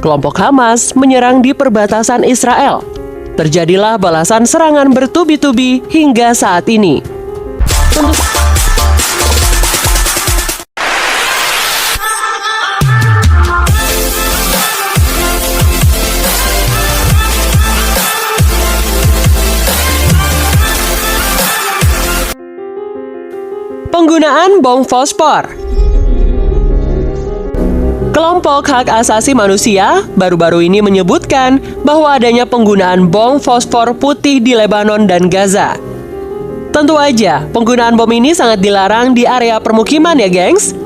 kelompok Hamas menyerang di perbatasan Israel. Terjadilah balasan serangan bertubi-tubi hingga saat ini. Penggunaan bom fosfor. Kelompok hak asasi manusia baru-baru ini menyebutkan bahwa adanya penggunaan bom fosfor putih di Lebanon dan Gaza. Tentu aja, penggunaan bom ini sangat dilarang di area permukiman ya, gengs.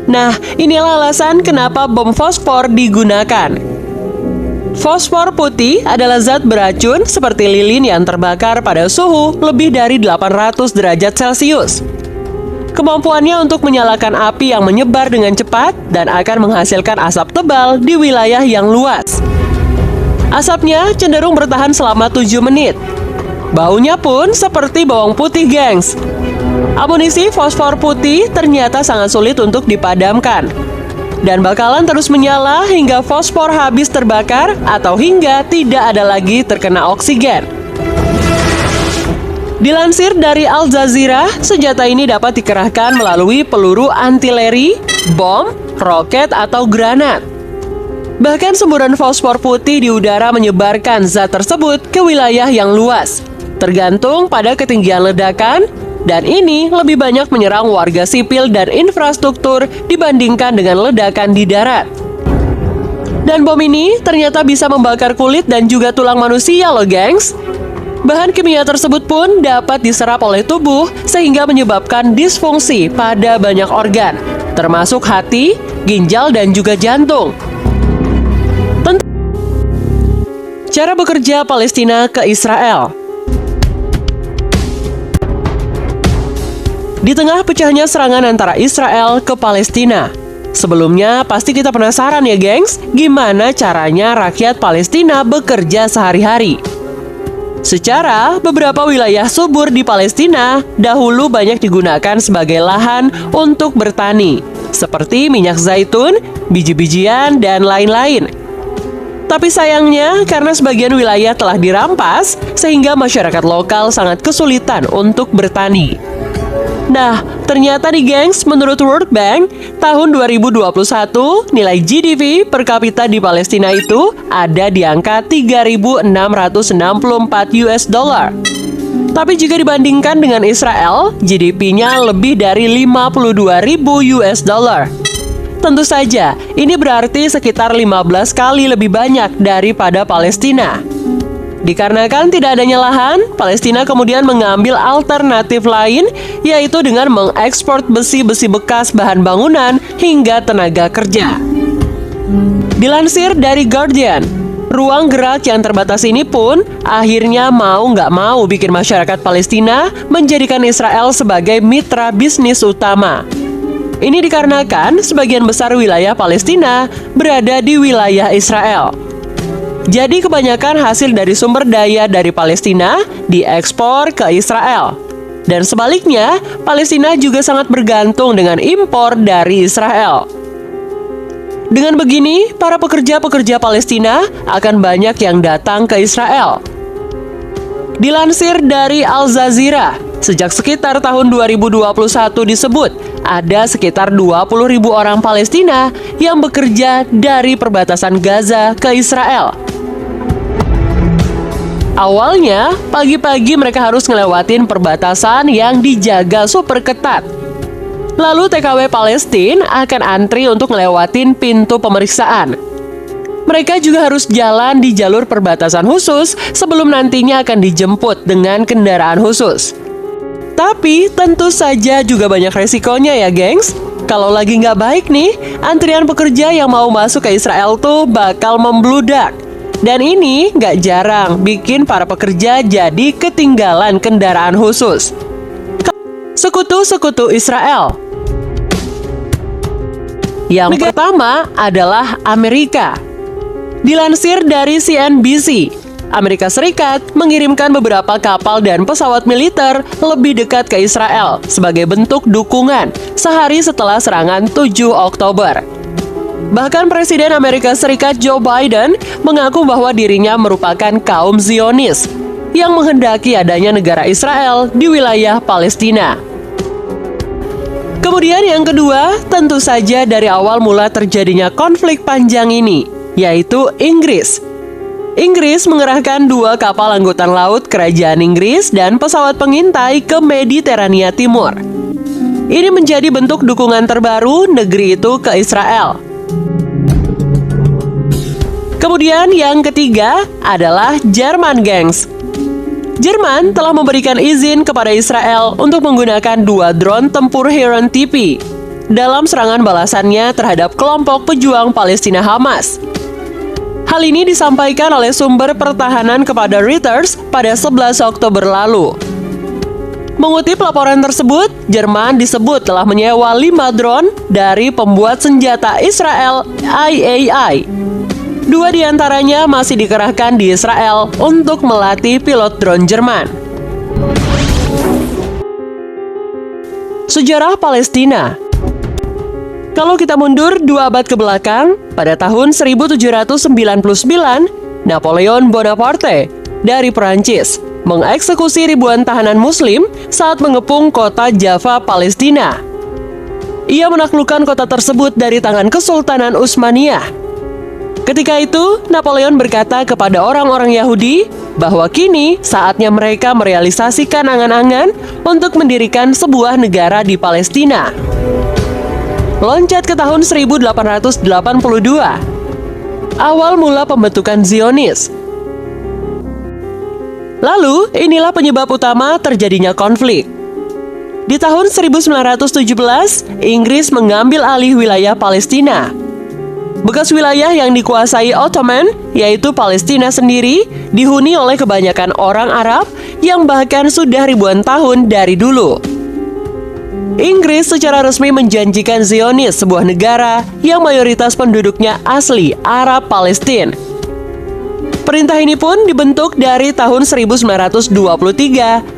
Nah, inilah alasan kenapa bom fosfor digunakan. Fosfor putih adalah zat beracun seperti lilin yang terbakar pada suhu lebih dari 800 derajat Celcius. Kemampuannya untuk menyalakan api yang menyebar dengan cepat dan akan menghasilkan asap tebal di wilayah yang luas. Asapnya cenderung bertahan selama 7 menit. Baunya pun seperti bawang putih, gengs. Amunisi fosfor putih ternyata sangat sulit untuk dipadamkan dan bakalan terus menyala hingga fosfor habis terbakar atau hingga tidak ada lagi terkena oksigen. Dilansir dari Al Jazeera, senjata ini dapat dikerahkan melalui peluru antileri, bom, roket, atau granat. Bahkan semburan fosfor putih di udara menyebarkan zat tersebut ke wilayah yang luas, tergantung pada ketinggian ledakan, dan ini lebih banyak menyerang warga sipil dan infrastruktur dibandingkan dengan ledakan di darat. Dan bom ini ternyata bisa membakar kulit dan juga tulang manusia loh, gengs. Bahan kimia tersebut pun dapat diserap oleh tubuh sehingga menyebabkan disfungsi pada banyak organ, termasuk hati, ginjal, dan juga jantung. Cara bekerja Palestina ke Israel. Di tengah pecahnya serangan antara Israel ke Palestina, sebelumnya pasti kita penasaran ya, gengs, gimana caranya rakyat Palestina bekerja sehari-hari. Secara, beberapa wilayah subur di Palestina dahulu banyak digunakan sebagai lahan untuk bertani, seperti minyak zaitun, biji-bijian, dan lain-lain. Tapi sayangnya, karena sebagian wilayah telah dirampas, sehingga masyarakat lokal sangat kesulitan untuk bertani. Nah, ternyata nih, gengs, menurut World Bank, tahun 2021, nilai GDP per kapita di Palestina itu ada di angka 3.664 US dollar. Tapi jika dibandingkan dengan Israel, GDP-nya lebih dari 52.000 US dollar. Tentu saja, ini berarti sekitar 15 kali lebih banyak daripada Palestina. Dikarenakan tidak adanya lahan, Palestina kemudian mengambil alternatif lain, yaitu dengan mengekspor besi-besi bekas bahan bangunan hingga tenaga kerja. Dilansir dari Guardian, ruang gerak yang terbatas ini pun akhirnya mau nggak mau bikin masyarakat Palestina menjadikan Israel sebagai mitra bisnis utama. Ini dikarenakan sebagian besar wilayah Palestina berada di wilayah Israel. Jadi kebanyakan hasil dari sumber daya dari Palestina diekspor ke Israel. Dan sebaliknya, Palestina juga sangat bergantung dengan impor dari Israel. Dengan begini, para pekerja-pekerja Palestina akan banyak yang datang ke Israel. Dilansir dari Al Jazeera, sejak sekitar tahun 2021 disebut ada sekitar 20.000 orang Palestina yang bekerja dari perbatasan Gaza ke Israel. Awalnya, pagi-pagi mereka harus ngelewatin perbatasan yang dijaga super ketat. Lalu TKW Palestina akan antri untuk ngelewatin pintu pemeriksaan. Mereka juga harus jalan di jalur perbatasan khusus sebelum nantinya akan dijemput dengan kendaraan khusus. Tapi tentu saja juga banyak resikonya ya, gengs. Kalau lagi nggak baik nih, antrian pekerja yang mau masuk ke Israel tuh bakal membludak. Dan ini nggak jarang bikin para pekerja jadi ketinggalan kendaraan khusus. Sekutu-sekutu Israel. Yang pertama adalah Amerika. Dilansir dari CNBC, Amerika Serikat mengirimkan beberapa kapal dan pesawat militer lebih dekat ke Israel sebagai bentuk dukungan sehari setelah serangan 7 Oktober. Bahkan Presiden Amerika Serikat Joe Biden mengaku bahwa dirinya merupakan kaum Zionis yang menghendaki adanya negara Israel di wilayah Palestina. Kemudian yang kedua, tentu saja dari awal mula terjadinya konflik panjang ini, yaitu Inggris. Inggris mengerahkan 2 kapal angkutan laut kerajaan Inggris dan pesawat pengintai ke Mediterania Timur. Ini menjadi bentuk dukungan terbaru negeri itu ke Israel. Kemudian yang ketiga adalah Jerman, gengs. Jerman telah memberikan izin kepada Israel untuk menggunakan 2 drone tempur Heron TP dalam serangan balasannya terhadap kelompok pejuang Palestina Hamas. Hal ini disampaikan oleh sumber pertahanan kepada Reuters pada 11 Oktober lalu. Mengutip laporan tersebut, Jerman disebut telah menyewa 5 drone dari pembuat senjata Israel IAI. 2 diantaranya masih dikerahkan di Israel untuk melatih pilot drone Jerman. Sejarah Palestina. Kalau kita mundur 2 abad ke belakang, pada tahun 1799, Napoleon Bonaparte dari Perancis mengeksekusi ribuan tahanan Muslim saat mengepung kota Java, Palestina. Ia menaklukkan kota tersebut dari tangan Kesultanan Utsmaniyah. Ketika itu, Napoleon berkata kepada orang-orang Yahudi bahwa kini saatnya mereka merealisasikan angan-angan untuk mendirikan sebuah negara di Palestina. Loncat ke tahun 1882, awal mula pembentukan Zionis. Lalu, inilah penyebab utama terjadinya konflik. Di tahun 1917, Inggris mengambil alih wilayah Palestina. Bekas wilayah yang dikuasai Ottoman, yaitu Palestina sendiri, dihuni oleh kebanyakan orang Arab yang bahkan sudah ribuan tahun dari dulu. Inggris secara resmi menjanjikan Zionis sebuah negara yang mayoritas penduduknya asli Arab Palestina. Perintah ini pun dibentuk dari tahun 1923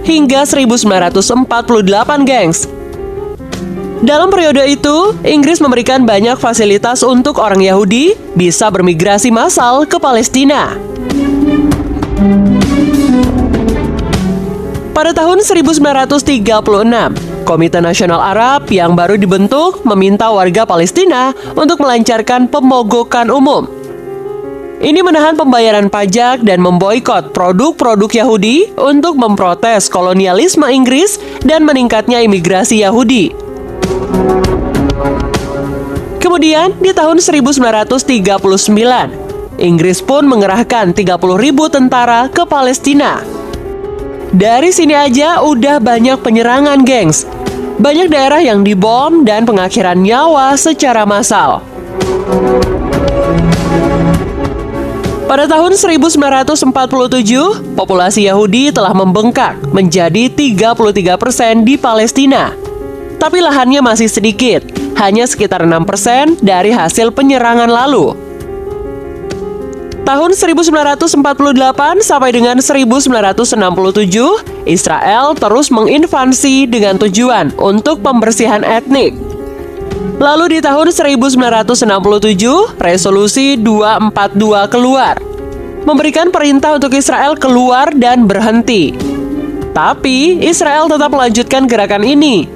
hingga 1948, gengs. Dalam periode itu, Inggris memberikan banyak fasilitas untuk orang Yahudi bisa bermigrasi massal ke Palestina. Pada tahun 1936, Komite Nasional Arab yang baru dibentuk meminta warga Palestina untuk melancarkan pemogokan umum. Ini menahan pembayaran pajak dan memboikot produk-produk Yahudi untuk memprotes kolonialisme Inggris dan meningkatnya imigrasi Yahudi. Kemudian, di tahun 1939, Inggris pun mengerahkan 30.000 tentara ke Palestina. Dari sini aja udah banyak penyerangan, gengs. Banyak daerah yang dibom dan pengakhiran nyawa secara massal. Pada tahun 1947, populasi Yahudi telah membengkak menjadi 33% di Palestina. Tapi lahannya masih sedikit, hanya sekitar 6% dari hasil penyerangan lalu. Tahun 1948 sampai dengan 1967, Israel terus menginvasi dengan tujuan untuk pembersihan etnik. Lalu di tahun 1967, Resolusi 242 keluar, memberikan perintah untuk Israel keluar dan berhenti. Tapi, Israel tetap melanjutkan gerakan ini.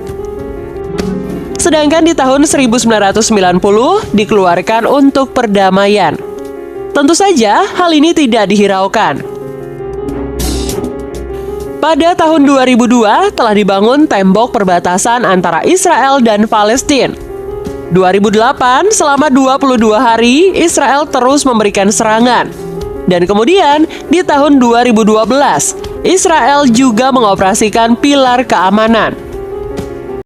Sedangkan di tahun 1990, dikeluarkan untuk perdamaian. Tentu saja, hal ini tidak dihiraukan. Pada tahun 2002 telah dibangun tembok perbatasan antara Israel dan Palestina. 2008, selama 22 hari, Israel terus memberikan serangan. Dan kemudian, di tahun 2012, Israel juga mengoperasikan pilar keamanan.